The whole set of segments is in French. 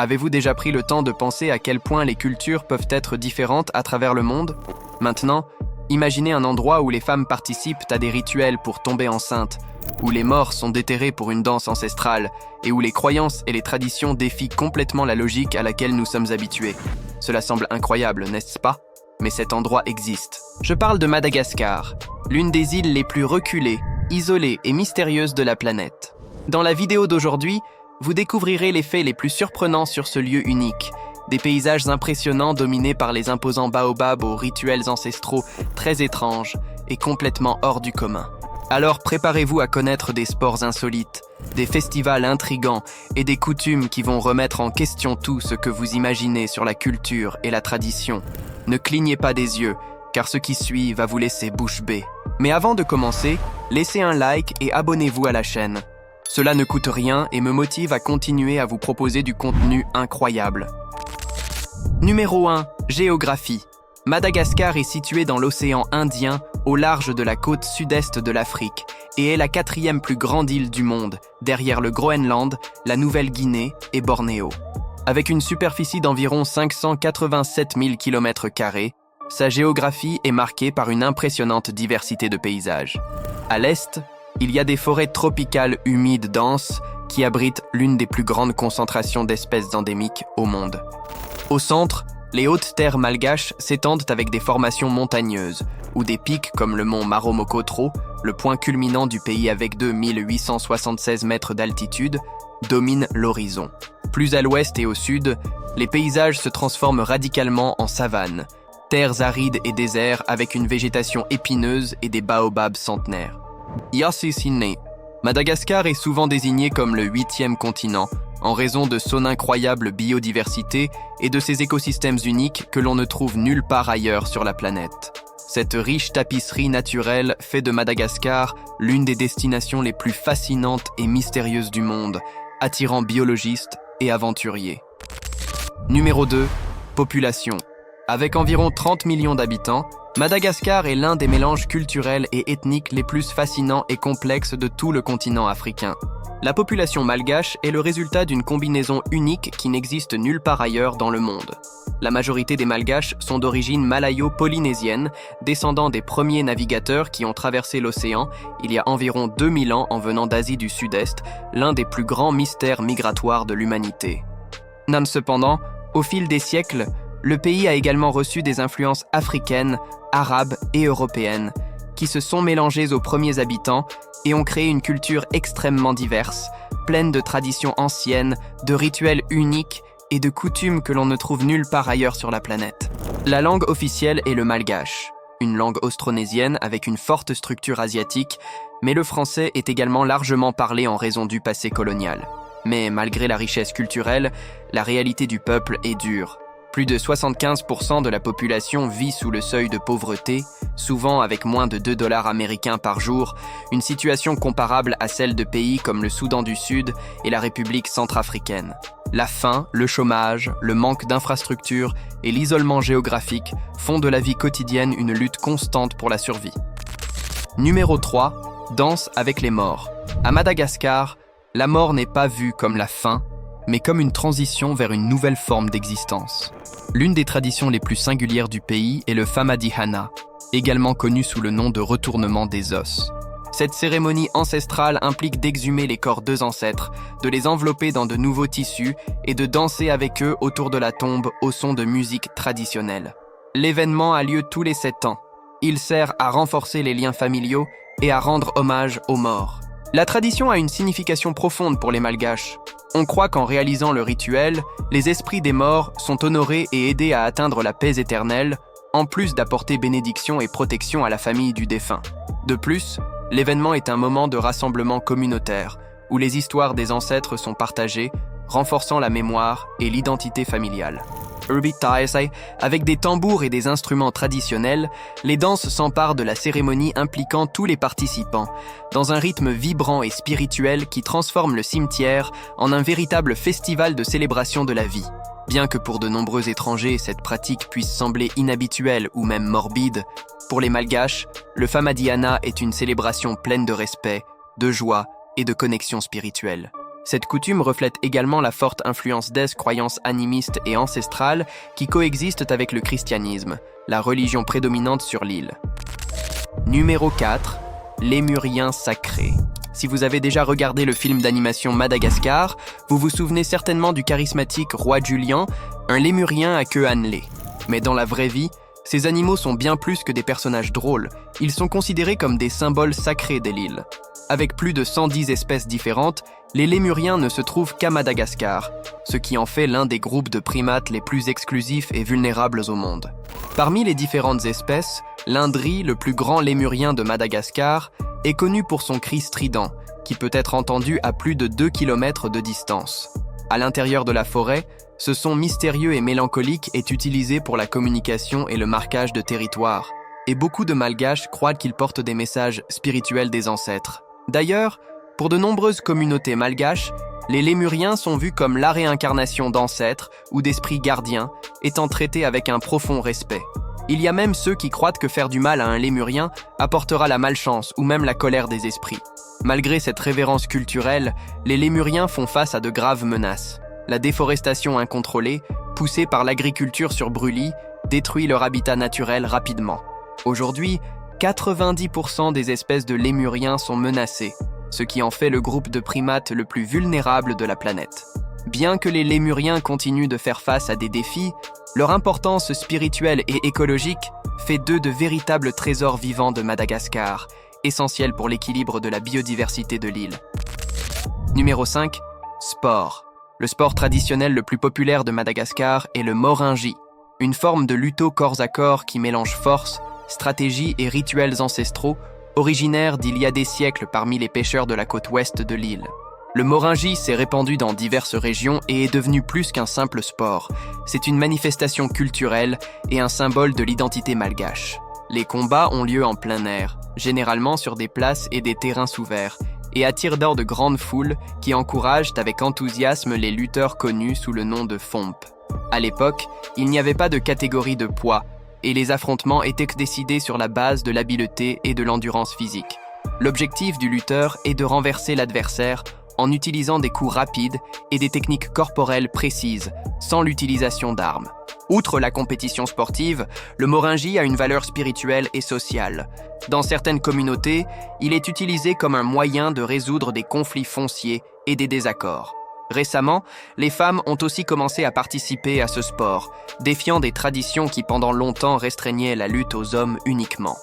Avez-vous déjà pris le temps de penser à quel point les cultures peuvent être différentes à travers le monde? Maintenant, imaginez un endroit où les femmes participent à des rituels pour tomber enceinte, où les morts sont déterrés pour une danse ancestrale, et où les croyances et les traditions défient complètement la logique à laquelle nous sommes habitués. Cela semble incroyable, n'est-ce pas? Mais cet endroit existe. Je parle de Madagascar, l'une des îles les plus reculées, isolées et mystérieuses de la planète. Dans la vidéo d'aujourd'hui, vous découvrirez les faits les plus surprenants sur ce lieu unique, des paysages impressionnants dominés par les imposants baobabs aux rituels ancestraux très étranges et complètement hors du commun. Alors préparez-vous à connaître des sports insolites, des festivals intrigants et des coutumes qui vont remettre en question tout ce que vous imaginez sur la culture et la tradition. Ne clignez pas des yeux, car ce qui suit va vous laisser bouche bée. Mais avant de commencer, laissez un like et abonnez-vous à la chaîne. Cela ne coûte rien et me motive à continuer à vous proposer du contenu incroyable. Numéro 1. Géographie. Madagascar est situé dans l'océan Indien, au large de la côte sud-est de l'Afrique, et est la 4e plus grande île du monde, derrière le Groenland, la Nouvelle-Guinée et Bornéo. Avec une superficie d'environ 587 000 km², sa géographie est marquée par une impressionnante diversité de paysages. À l'est, il y a des forêts tropicales humides denses qui abritent l'une des plus grandes concentrations d'espèces endémiques au monde. Au centre, les hautes terres malgaches s'étendent avec des formations montagneuses, où des pics comme le mont Maromokotro, le point culminant du pays avec 2876 mètres d'altitude, dominent l'horizon. Plus à l'ouest et au sud, les paysages se transforment radicalement en savane, terres arides et déserts avec une végétation épineuse et des baobabs centenaires. Yassisine. Madagascar est souvent désigné comme le 8e continent, en raison de son incroyable biodiversité et de ses écosystèmes uniques que l'on ne trouve nulle part ailleurs sur la planète. Cette riche tapisserie naturelle fait de Madagascar l'une des destinations les plus fascinantes et mystérieuses du monde, attirant biologistes et aventuriers. Numéro 2. Population. Avec environ 30 millions d'habitants, Madagascar est l'un des mélanges culturels et ethniques les plus fascinants et complexes de tout le continent africain. La population malgache est le résultat d'une combinaison unique qui n'existe nulle part ailleurs dans le monde. La majorité des Malgaches sont d'origine malayo-polynésienne, descendants des premiers navigateurs qui ont traversé l'océan il y a environ 2000 ans en venant d'Asie du Sud-Est, l'un des plus grands mystères migratoires de l'humanité. Cependant, au fil des siècles, le pays a également reçu des influences africaines, arabes et européennes, qui se sont mélangées aux premiers habitants et ont créé une culture extrêmement diverse, pleine de traditions anciennes, de rituels uniques et de coutumes que l'on ne trouve nulle part ailleurs sur la planète. La langue officielle est le malgache, une langue austronésienne avec une forte structure asiatique, mais le français est également largement parlé en raison du passé colonial. Mais malgré la richesse culturelle, la réalité du peuple est dure. Plus de 75% de la population vit sous le seuil de pauvreté, souvent avec moins de 2 $ américains par jour, une situation comparable à celle de pays comme le Soudan du Sud et la République centrafricaine. La faim, le chômage, le manque d'infrastructures et l'isolement géographique font de la vie quotidienne une lutte constante pour la survie. Numéro 3. Danse avec les morts. À Madagascar, la mort n'est pas vue comme la fin, mais comme une transition vers une nouvelle forme d'existence. L'une des traditions les plus singulières du pays est le Famadihana, également connu sous le nom de retournement des os. Cette cérémonie ancestrale implique d'exhumer les corps des ancêtres, de les envelopper dans de nouveaux tissus et de danser avec eux autour de la tombe au son de musique traditionnelle. L'événement a lieu tous les 7 ans. Il sert à renforcer les liens familiaux et à rendre hommage aux morts. La tradition a une signification profonde pour les Malgaches. On croit qu'en réalisant le rituel, les esprits des morts sont honorés et aidés à atteindre la paix éternelle, en plus d'apporter bénédiction et protection à la famille du défunt. De plus, l'événement est un moment de rassemblement communautaire, où les histoires des ancêtres sont partagées, renforçant la mémoire et l'identité familiale. Avec des tambours et des instruments traditionnels, les danses s'emparent de la cérémonie impliquant tous les participants, dans un rythme vibrant et spirituel qui transforme le cimetière en un véritable festival de célébration de la vie. Bien que pour de nombreux étrangers, cette pratique puisse sembler inhabituelle ou même morbide, pour les Malgaches, le Famadihana est une célébration pleine de respect, de joie et de connexion spirituelle. Cette coutume reflète également la forte influence des croyances animistes et ancestrales qui coexistent avec le christianisme, la religion prédominante sur l'île. Numéro 4. Lémuriens sacrés. Si vous avez déjà regardé le film d'animation Madagascar, vous vous souvenez certainement du charismatique roi Julien, un lémurien à queue annelée. Mais dans la vraie vie, ces animaux sont bien plus que des personnages drôles. Ils sont considérés comme des symboles sacrés de l'île. Avec plus de 110 espèces différentes, les lémuriens ne se trouvent qu'à Madagascar, ce qui en fait l'un des groupes de primates les plus exclusifs et vulnérables au monde. Parmi les différentes espèces, l'Indri, le plus grand lémurien de Madagascar, est connu pour son cri strident, qui peut être entendu à plus de 2 km de distance. À l'intérieur de la forêt, ce son mystérieux et mélancolique est utilisé pour la communication et le marquage de territoire, et beaucoup de Malgaches croient qu'il porte des messages spirituels des ancêtres. D'ailleurs, pour de nombreuses communautés malgaches, les lémuriens sont vus comme la réincarnation d'ancêtres ou d'esprits gardiens, étant traités avec un profond respect. Il y a même ceux qui croient que faire du mal à un lémurien apportera la malchance ou même la colère des esprits. Malgré cette révérence culturelle, les lémuriens font face à de graves menaces. La déforestation incontrôlée, poussée par l'agriculture sur brûlis, détruit leur habitat naturel rapidement. Aujourd'hui, 90% des espèces de lémuriens sont menacées, ce qui en fait le groupe de primates le plus vulnérable de la planète. Bien que les lémuriens continuent de faire face à des défis, leur importance spirituelle et écologique fait d'eux de véritables trésors vivants de Madagascar, essentiels pour l'équilibre de la biodiversité de l'île. Numéro 5. Sport. Le sport traditionnel le plus populaire de Madagascar est le moringi, une forme de luto corps à corps qui mélange force, stratégie et rituels ancestraux, originaire d'il y a des siècles parmi les pêcheurs de la côte ouest de l'île. Le moringi s'est répandu dans diverses régions et est devenu plus qu'un simple sport. C'est une manifestation culturelle et un symbole de l'identité malgache. Les combats ont lieu en plein air, généralement sur des places et des terrains ouverts, et attirent d'or de grandes foules qui encouragent avec enthousiasme les lutteurs connus sous le nom de Fomp. À l'époque, il n'y avait pas de catégorie de poids, et les affrontements étaient décidés sur la base de l'habileté et de l'endurance physique. L'objectif du lutteur est de renverser l'adversaire en utilisant des coups rapides et des techniques corporelles précises, sans l'utilisation d'armes. Outre la compétition sportive, le moringi a une valeur spirituelle et sociale. Dans certaines communautés, il est utilisé comme un moyen de résoudre des conflits fonciers et des désaccords. Récemment, les femmes ont aussi commencé à participer à ce sport, défiant des traditions qui pendant longtemps restreignaient la lutte aux hommes uniquement.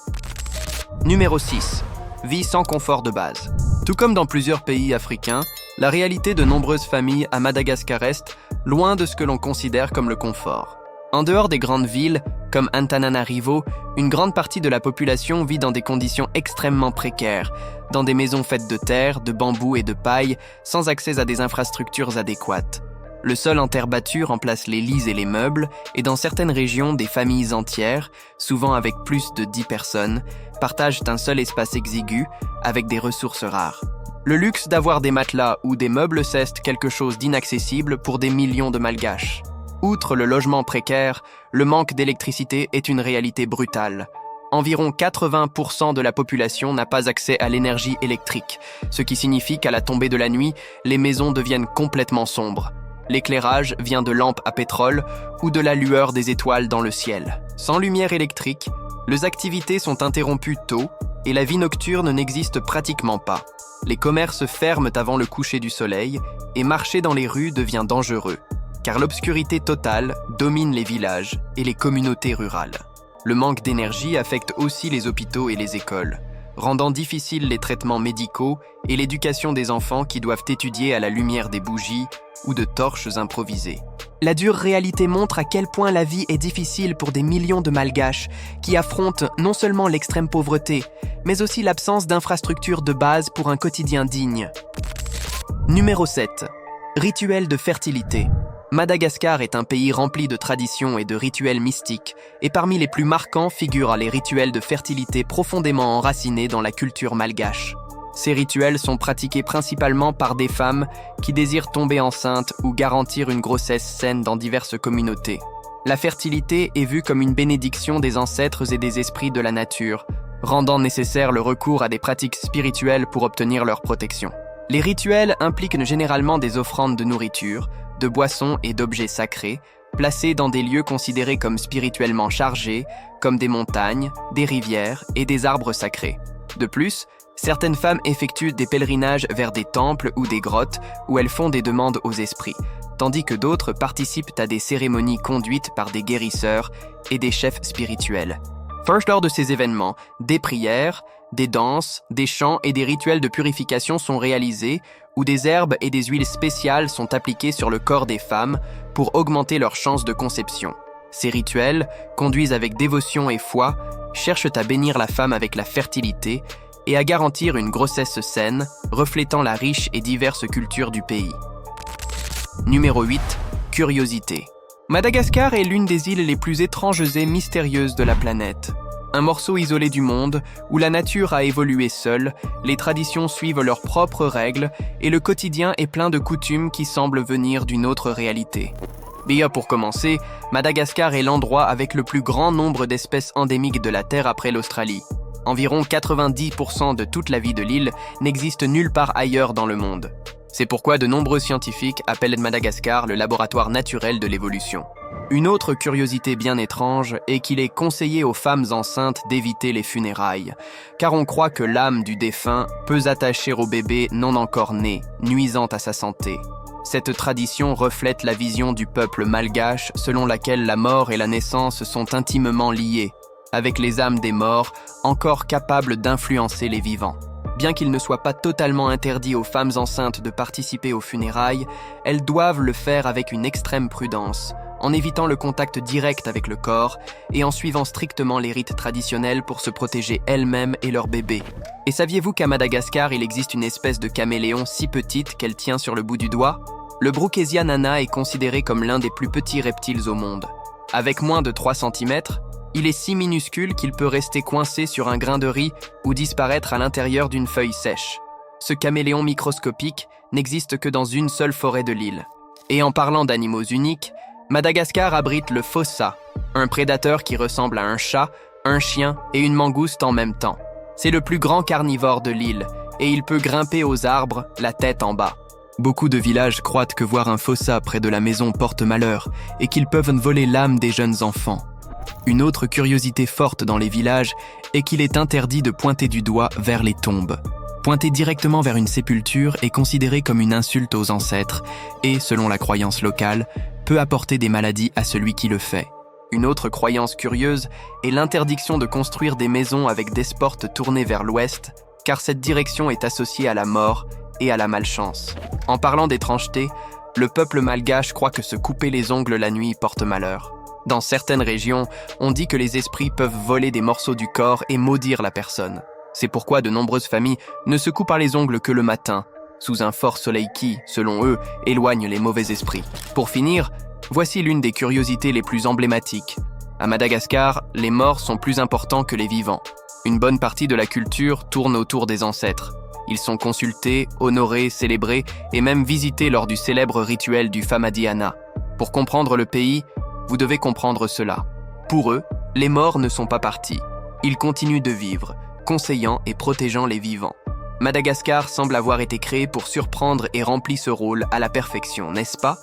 Numéro 6. Vie sans confort de base. Tout comme dans plusieurs pays africains, la réalité de nombreuses familles à Madagascar est loin de ce que l'on considère comme le confort. En dehors des grandes villes, comme Antananarivo, une grande partie de la population vit dans des conditions extrêmement précaires, dans des maisons faites de terre, de bambou et de paille, sans accès à des infrastructures adéquates. Le sol en terre battue remplace les lits et les meubles, et dans certaines régions, des familles entières, souvent avec plus de 10 personnes, partagent un seul espace exigu, avec des ressources rares. Le luxe d'avoir des matelas ou des meubles ceste quelque chose d'inaccessible pour des millions de Malgaches. Outre le logement précaire, le manque d'électricité est une réalité brutale. Environ 80% de la population n'a pas accès à l'énergie électrique, ce qui signifie qu'à la tombée de la nuit, les maisons deviennent complètement sombres. L'éclairage vient de lampes à pétrole ou de la lueur des étoiles dans le ciel. Sans lumière électrique, les activités sont interrompues tôt et la vie nocturne n'existe pratiquement pas. Les commerces ferment avant le coucher du soleil et marcher dans les rues devient dangereux, car l'obscurité totale domine les villages et les communautés rurales. Le manque d'énergie affecte aussi les hôpitaux et les écoles, rendant difficiles les traitements médicaux et l'éducation des enfants qui doivent étudier à la lumière des bougies ou de torches improvisées. La dure réalité montre à quel point la vie est difficile pour des millions de Malgaches qui affrontent non seulement l'extrême pauvreté, mais aussi l'absence d'infrastructures de base pour un quotidien digne. Numéro 7. Rituels de fertilité. Madagascar est un pays rempli de traditions et de rituels mystiques, et parmi les plus marquants figurent les rituels de fertilité profondément enracinés dans la culture malgache. Ces rituels sont pratiqués principalement par des femmes qui désirent tomber enceintes ou garantir une grossesse saine dans diverses communautés. La fertilité est vue comme une bénédiction des ancêtres et des esprits de la nature, rendant nécessaire le recours à des pratiques spirituelles pour obtenir leur protection. Les rituels impliquent généralement des offrandes de nourriture, de boissons et d'objets sacrés, placés dans des lieux considérés comme spirituellement chargés, comme des montagnes, des rivières et des arbres sacrés. De plus, certaines femmes effectuent des pèlerinages vers des temples ou des grottes où elles font des demandes aux esprits, tandis que d'autres participent à des cérémonies conduites par des guérisseurs et des chefs spirituels. Lors de ces événements, des prières, des danses, des chants et des rituels de purification sont réalisés, où des herbes et des huiles spéciales sont appliquées sur le corps des femmes pour augmenter leurs chances de conception. Ces rituels, conduits avec dévotion et foi, cherchent à bénir la femme avec la fertilité et à garantir une grossesse saine, reflétant la riche et diverse culture du pays. Numéro 8. Curiosité. Madagascar est l'une des îles les plus étranges et mystérieuses de la planète. Un morceau isolé du monde, où la nature a évolué seule, les traditions suivent leurs propres règles et le quotidien est plein de coutumes qui semblent venir d'une autre réalité. Bien pour commencer, Madagascar est l'endroit avec le plus grand nombre d'espèces endémiques de la Terre après l'Australie. Environ 90% de toute la vie de l'île n'existe nulle part ailleurs dans le monde. C'est pourquoi de nombreux scientifiques appellent Madagascar le laboratoire naturel de l'évolution. Une autre curiosité bien étrange est qu'il est conseillé aux femmes enceintes d'éviter les funérailles, car on croit que l'âme du défunt peut s'attacher au bébé non encore né, nuisant à sa santé. Cette tradition reflète la vision du peuple malgache selon laquelle la mort et la naissance sont intimement liées, avec les âmes des morts encore capables d'influencer les vivants. Bien qu'il ne soit pas totalement interdit aux femmes enceintes de participer aux funérailles, elles doivent le faire avec une extrême prudence, en évitant le contact direct avec le corps et en suivant strictement les rites traditionnels pour se protéger elles-mêmes et leur bébé. Et saviez-vous qu'à Madagascar, il existe une espèce de caméléon si petite qu'elle tient sur le bout du doigt? Le Brookesia nana est considéré comme l'un des plus petits reptiles au monde. Avec moins de 3 cm, il est si minuscule qu'il peut rester coincé sur un grain de riz ou disparaître à l'intérieur d'une feuille sèche. Ce caméléon microscopique n'existe que dans une seule forêt de l'île. Et en parlant d'animaux uniques, Madagascar abrite le fossa, un prédateur qui ressemble à un chat, un chien et une mangouste en même temps. C'est le plus grand carnivore de l'île et il peut grimper aux arbres, la tête en bas. Beaucoup de villages croient que voir un fossa près de la maison porte malheur et qu'ils peuvent voler l'âme des jeunes enfants. Une autre curiosité forte dans les villages est qu'il est interdit de pointer du doigt vers les tombes. Pointer directement vers une sépulture est considéré comme une insulte aux ancêtres et, selon la croyance locale, peut apporter des maladies à celui qui le fait. Une autre croyance curieuse est l'interdiction de construire des maisons avec des portes tournées vers l'ouest, car cette direction est associée à la mort et à la malchance. En parlant d'étrangeté, le peuple malgache croit que se couper les ongles la nuit porte malheur. Dans certaines régions, on dit que les esprits peuvent voler des morceaux du corps et maudire la personne. C'est pourquoi de nombreuses familles ne se coupent pas les ongles que le matin, sous un fort soleil qui, selon eux, éloigne les mauvais esprits. Pour finir, voici l'une des curiosités les plus emblématiques. À Madagascar, les morts sont plus importants que les vivants. Une bonne partie de la culture tourne autour des ancêtres. Ils sont consultés, honorés, célébrés et même visités lors du célèbre rituel du Famadiana. Pour comprendre le pays, vous devez comprendre cela. Pour eux, les morts ne sont pas partis. Ils continuent de vivre, conseillant et protégeant les vivants. Madagascar semble avoir été créé pour surprendre et remplit ce rôle à la perfection, n'est-ce pas?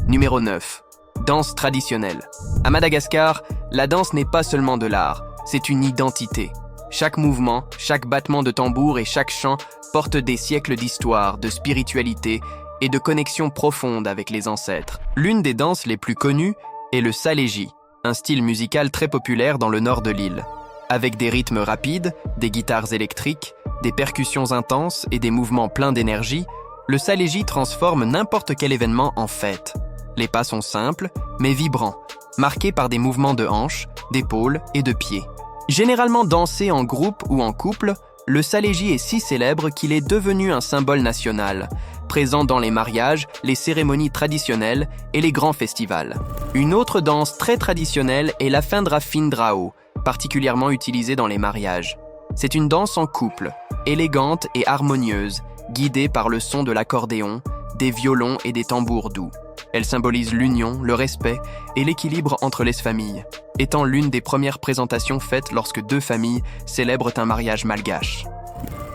Numéro 9. Danse traditionnelle. À Madagascar, la danse n'est pas seulement de l'art, c'est une identité. Chaque mouvement, chaque battement de tambour et chaque chant portent des siècles d'histoire, de spiritualité et de connexion profonde avec les ancêtres. L'une des danses les plus connues est le saleji, un style musical très populaire dans le nord de l'île. Avec des rythmes rapides, des guitares électriques, des percussions intenses et des mouvements pleins d'énergie, le saleji transforme n'importe quel événement en fête. Les pas sont simples, mais vibrants, marqués par des mouvements de hanches, d'épaules et de pieds. Généralement dansé en groupe ou en couple, le saleji est si célèbre qu'il est devenu un symbole national, présent dans les mariages, les cérémonies traditionnelles et les grands festivals. Une autre danse très traditionnelle est la findrafindrao, particulièrement utilisée dans les mariages. C'est une danse en couple, élégante et harmonieuse, guidée par le son de l'accordéon, des violons et des tambours doux. Elle symbolise l'union, le respect et l'équilibre entre les familles, étant l'une des premières présentations faites lorsque deux familles célèbrent un mariage malgache.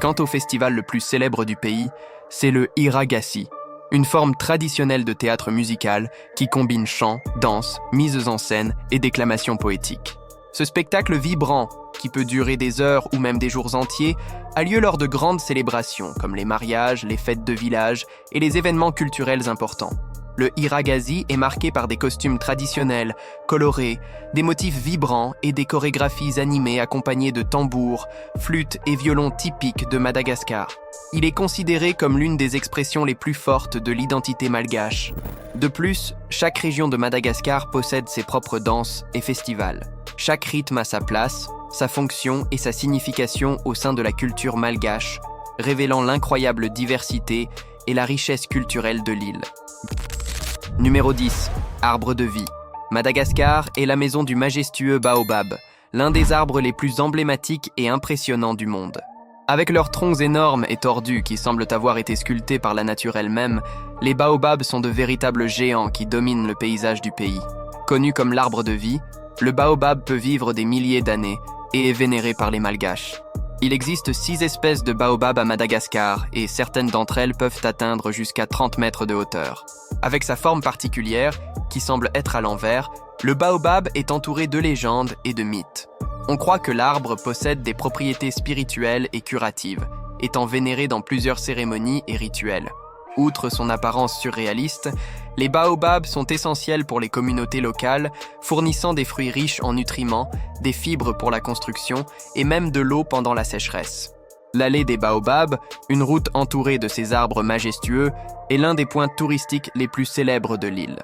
Quant au festival le plus célèbre du pays, c'est le Hiragassi, une forme traditionnelle de théâtre musical qui combine chant, danse, mises en scène et déclamation poétique. Ce spectacle vibrant, qui peut durer des heures ou même des jours entiers, a lieu lors de grandes célébrations comme les mariages, les fêtes de village et les événements culturels importants. Le Hiragassi est marqué par des costumes traditionnels, colorés, des motifs vibrants et des chorégraphies animées accompagnées de tambours, flûtes et violons typiques de Madagascar. Il est considéré comme l'une des expressions les plus fortes de l'identité malgache. De plus, chaque région de Madagascar possède ses propres danses et festivals. Chaque rythme a sa place, sa fonction et sa signification au sein de la culture malgache, révélant l'incroyable diversité et la richesse culturelle de l'île. Numéro 10. Arbre de vie. Madagascar est la maison du majestueux baobab, l'un des arbres les plus emblématiques et impressionnants du monde. Avec leurs troncs énormes et tordus qui semblent avoir été sculptés par la nature elle-même, les baobabs sont de véritables géants qui dominent le paysage du pays. Connu comme l'arbre de vie, le baobab peut vivre des milliers d'années et est vénéré par les Malgaches. Il existe 6 espèces de baobab à Madagascar et certaines d'entre elles peuvent atteindre jusqu'à 30 mètres de hauteur. Avec sa forme particulière, qui semble être à l'envers, le baobab est entouré de légendes et de mythes. On croit que l'arbre possède des propriétés spirituelles et curatives, étant vénéré dans plusieurs cérémonies et rituels. Outre son apparence surréaliste, les baobabs sont essentiels pour les communautés locales, fournissant des fruits riches en nutriments, des fibres pour la construction et même de l'eau pendant la sécheresse. L'allée des baobabs, une route entourée de ces arbres majestueux, est l'un des points touristiques les plus célèbres de l'île.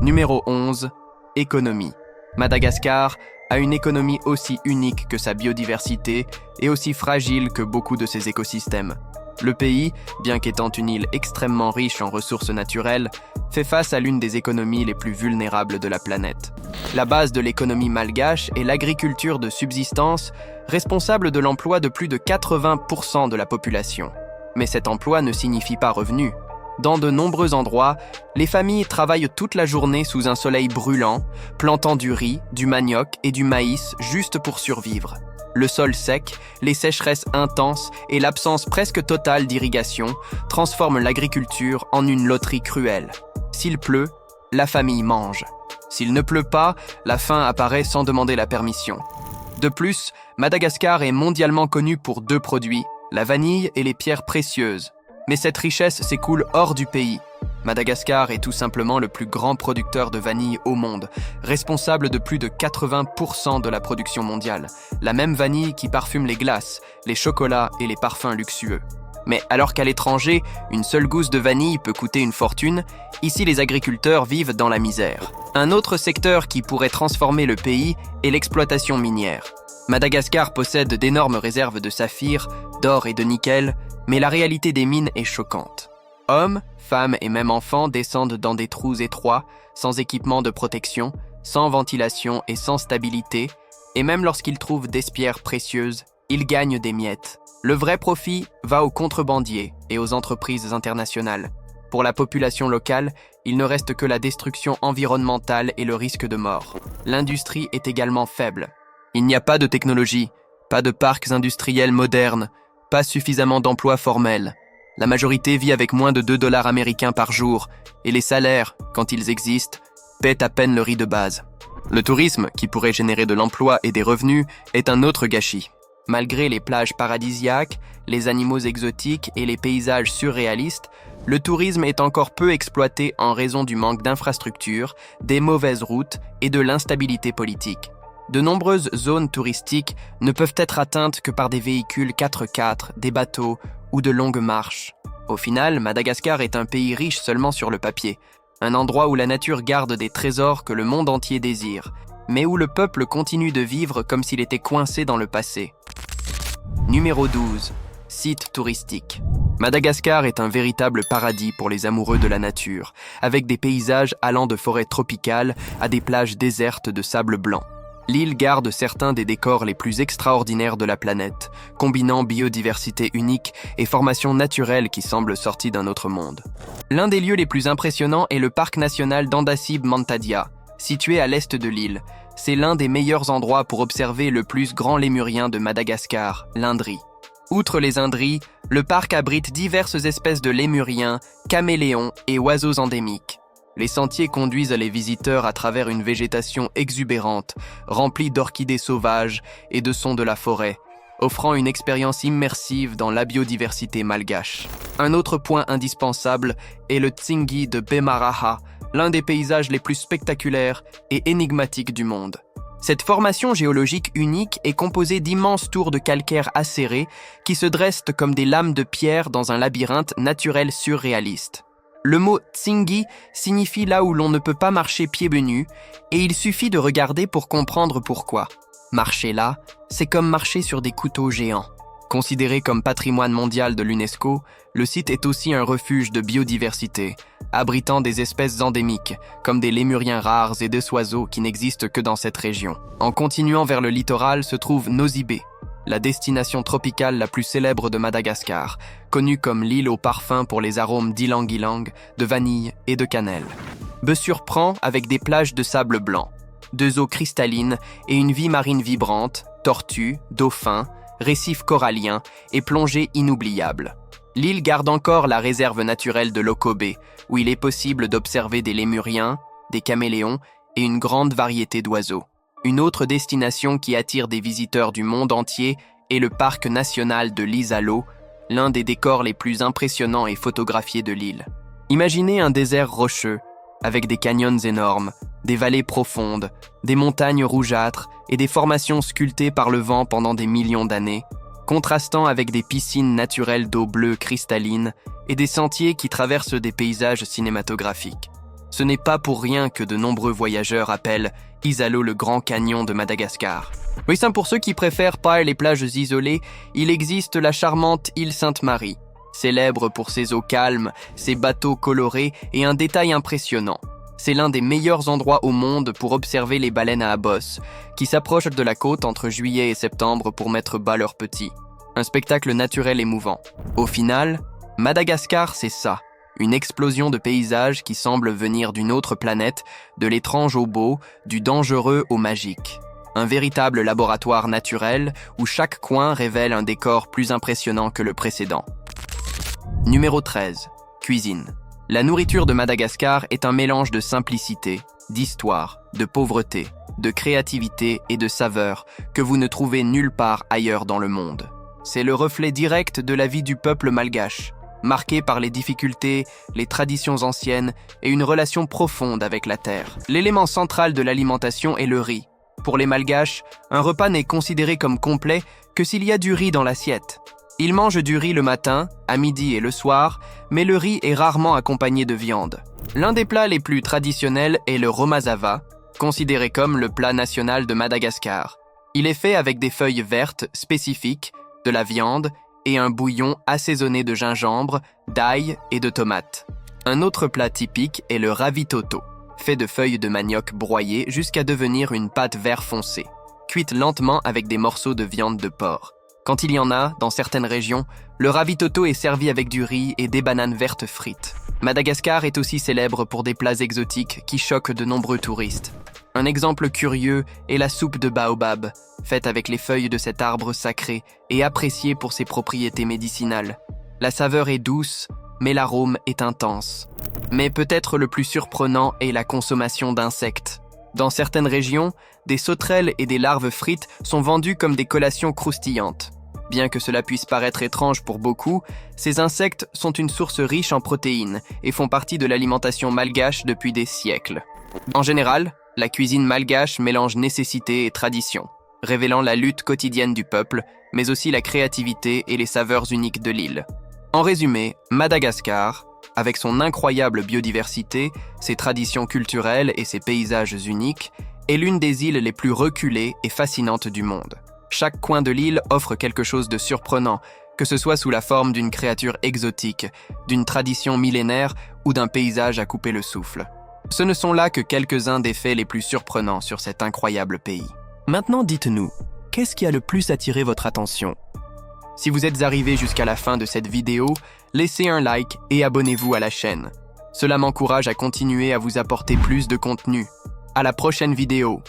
Numéro 11. Économie. Madagascar a une économie aussi unique que sa biodiversité et aussi fragile que beaucoup de ses écosystèmes. Le pays, bien qu'étant une île extrêmement riche en ressources naturelles, fait face à l'une des économies les plus vulnérables de la planète. La base de l'économie malgache est l'agriculture de subsistance, responsable de l'emploi de plus de 80% de la population. Mais cet emploi ne signifie pas revenu. Dans de nombreux endroits, les familles travaillent toute la journée sous un soleil brûlant, plantant du riz, du manioc et du maïs juste pour survivre. Le sol sec, les sécheresses intenses et l'absence presque totale d'irrigation transforment l'agriculture en une loterie cruelle. S'il pleut, la famille mange. S'il ne pleut pas, la faim apparaît sans demander la permission. De plus, Madagascar est mondialement connu pour 2 produits, la vanille et les pierres précieuses. Mais cette richesse s'écoule hors du pays. Madagascar est tout simplement le plus grand producteur de vanille au monde, responsable de plus de 80% de la production mondiale. La même vanille qui parfume les glaces, les chocolats et les parfums luxueux. Mais alors qu'à l'étranger, une seule gousse de vanille peut coûter une fortune, ici les agriculteurs vivent dans la misère. Un autre secteur qui pourrait transformer le pays est l'exploitation minière. Madagascar possède d'énormes réserves de saphir, d'or et de nickel, mais la réalité des mines est choquante. Hommes, femmes et même enfants descendent dans des trous étroits, sans équipement de protection, sans ventilation et sans stabilité, et même lorsqu'ils trouvent des pierres précieuses, ils gagnent des miettes. Le vrai profit va aux contrebandiers et aux entreprises internationales. Pour la population locale, il ne reste que la destruction environnementale et le risque de mort. L'industrie est également faible. Il n'y a pas de technologie, pas de parcs industriels modernes, pas suffisamment d'emplois formels. La majorité vit avec moins de $2 américains par jour, et les salaires, quand ils existent, paient à peine le riz de base. Le tourisme, qui pourrait générer de l'emploi et des revenus, est un autre gâchis. Malgré les plages paradisiaques, les animaux exotiques et les paysages surréalistes, le tourisme est encore peu exploité en raison du manque d'infrastructures, des mauvaises routes et de l'instabilité politique. De nombreuses zones touristiques ne peuvent être atteintes que par des véhicules 4x4, des bateaux ou de longues marches. Au final, Madagascar est un pays riche seulement sur le papier, un endroit où la nature garde des trésors que le monde entier désire, mais où le peuple continue de vivre comme s'il était coincé dans le passé. Numéro 12. Site touristique. Madagascar est un véritable paradis pour les amoureux de la nature, avec des paysages allant de forêts tropicales à des plages désertes de sable blanc. L'île garde certains des décors les plus extraordinaires de la planète, combinant biodiversité unique et formation naturelle qui semblent sorties d'un autre monde. L'un des lieux les plus impressionnants est le parc national d'Andasibe-Mantadia, situé à l'est de l'île. C'est l'un des meilleurs endroits pour observer le plus grand lémurien de Madagascar, l'Indri. Outre les indries, le parc abrite diverses espèces de lémuriens, caméléons et oiseaux endémiques. Les sentiers conduisent les visiteurs à travers une végétation exubérante, remplie d'orchidées sauvages et de sons de la forêt, offrant une expérience immersive dans la biodiversité malgache. Un autre point indispensable est le Tsingy de Bemaraha, l'un des paysages les plus spectaculaires et énigmatiques du monde. Cette formation géologique unique est composée d'immenses tours de calcaire acérés qui se dressent comme des lames de pierre dans un labyrinthe naturel surréaliste. Le mot Tsingy signifie là où l'on ne peut pas marcher pieds nus, et il suffit de regarder pour comprendre pourquoi. Marcher là, c'est comme marcher sur des couteaux géants. Considéré comme patrimoine mondial de l'UNESCO, le site est aussi un refuge de biodiversité, abritant des espèces endémiques, comme des lémuriens rares et des oiseaux qui n'existent que dans cette région. En continuant vers le littoral se trouve Nosy-Be, la destination tropicale la plus célèbre de Madagascar, connue comme l'île au parfum pour les arômes d'ylang-ylang, de vanille et de cannelle. Be surprend avec des plages de sable blanc, deux eaux cristallines et une vie marine vibrante, tortues, dauphins, récifs coralliens et plongées inoubliables. L'île garde encore la réserve naturelle de Lokobe, où il est possible d'observer des lémuriens, des caméléons et une grande variété d'oiseaux. Une autre destination qui attire des visiteurs du monde entier est le parc national de l'Isalo, l'un des décors les plus impressionnants et photographiés de l'île. Imaginez un désert rocheux, avec des canyons énormes, des vallées profondes, des montagnes rougeâtres et des formations sculptées par le vent pendant des millions d'années, contrastant avec des piscines naturelles d'eau bleue cristalline et des sentiers qui traversent des paysages cinématographiques. Ce n'est pas pour rien que de nombreux voyageurs appellent Isalo le Grand Canyon de Madagascar. Oui, c'est pour ceux qui préfèrent pas les plages isolées, il existe la charmante île Sainte-Marie, célèbre pour ses eaux calmes, ses bateaux colorés et un détail impressionnant. C'est l'un des meilleurs endroits au monde pour observer les baleines à bosse, qui s'approchent de la côte entre juillet et septembre pour mettre bas leurs petits. Un spectacle naturel émouvant. Au final, Madagascar, c'est ça. Une explosion de paysages qui semblent venir d'une autre planète, de l'étrange au beau, du dangereux au magique. Un véritable laboratoire naturel où chaque coin révèle un décor plus impressionnant que le précédent. Numéro 13. Cuisine. La nourriture de Madagascar est un mélange de simplicité, d'histoire, de pauvreté, de créativité et de saveur que vous ne trouvez nulle part ailleurs dans le monde. C'est le reflet direct de la vie du peuple malgache, marqué par les difficultés, les traditions anciennes et une relation profonde avec la terre. L'élément central de l'alimentation est le riz. Pour les Malgaches, un repas n'est considéré comme complet que s'il y a du riz dans l'assiette. Ils mangent du riz le matin, à midi et le soir, mais le riz est rarement accompagné de viande. L'un des plats les plus traditionnels est le romazava, considéré comme le plat national de Madagascar. Il est fait avec des feuilles vertes spécifiques, de la viande et un bouillon assaisonné de gingembre, d'ail et de tomates. Un autre plat typique est le ravitoto, fait de feuilles de manioc broyées jusqu'à devenir une pâte vert foncé, cuite lentement avec des morceaux de viande de porc. Quand il y en a, dans certaines régions, le ravitoto est servi avec du riz et des bananes vertes frites. Madagascar est aussi célèbre pour des plats exotiques qui choquent de nombreux touristes. Un exemple curieux est la soupe de baobab, faite avec les feuilles de cet arbre sacré et appréciée pour ses propriétés médicinales. La saveur est douce, mais l'arôme est intense. Mais peut-être le plus surprenant est la consommation d'insectes. Dans certaines régions, des sauterelles et des larves frites sont vendues comme des collations croustillantes. Bien que cela puisse paraître étrange pour beaucoup, ces insectes sont une source riche en protéines et font partie de l'alimentation malgache depuis des siècles. En général, la cuisine malgache mélange nécessité et tradition, révélant la lutte quotidienne du peuple, mais aussi la créativité et les saveurs uniques de l'île. En résumé, Madagascar, avec son incroyable biodiversité, ses traditions culturelles et ses paysages uniques, est l'une des îles les plus reculées et fascinantes du monde. Chaque coin de l'île offre quelque chose de surprenant, que ce soit sous la forme d'une créature exotique, d'une tradition millénaire ou d'un paysage à couper le souffle. Ce ne sont là que quelques-uns des faits les plus surprenants sur cet incroyable pays. Maintenant, dites-nous, qu'est-ce qui a le plus attiré votre attention ? Si vous êtes arrivé jusqu'à la fin de cette vidéo, laissez un like et abonnez-vous à la chaîne. Cela m'encourage à continuer à vous apporter plus de contenu. À la prochaine vidéo.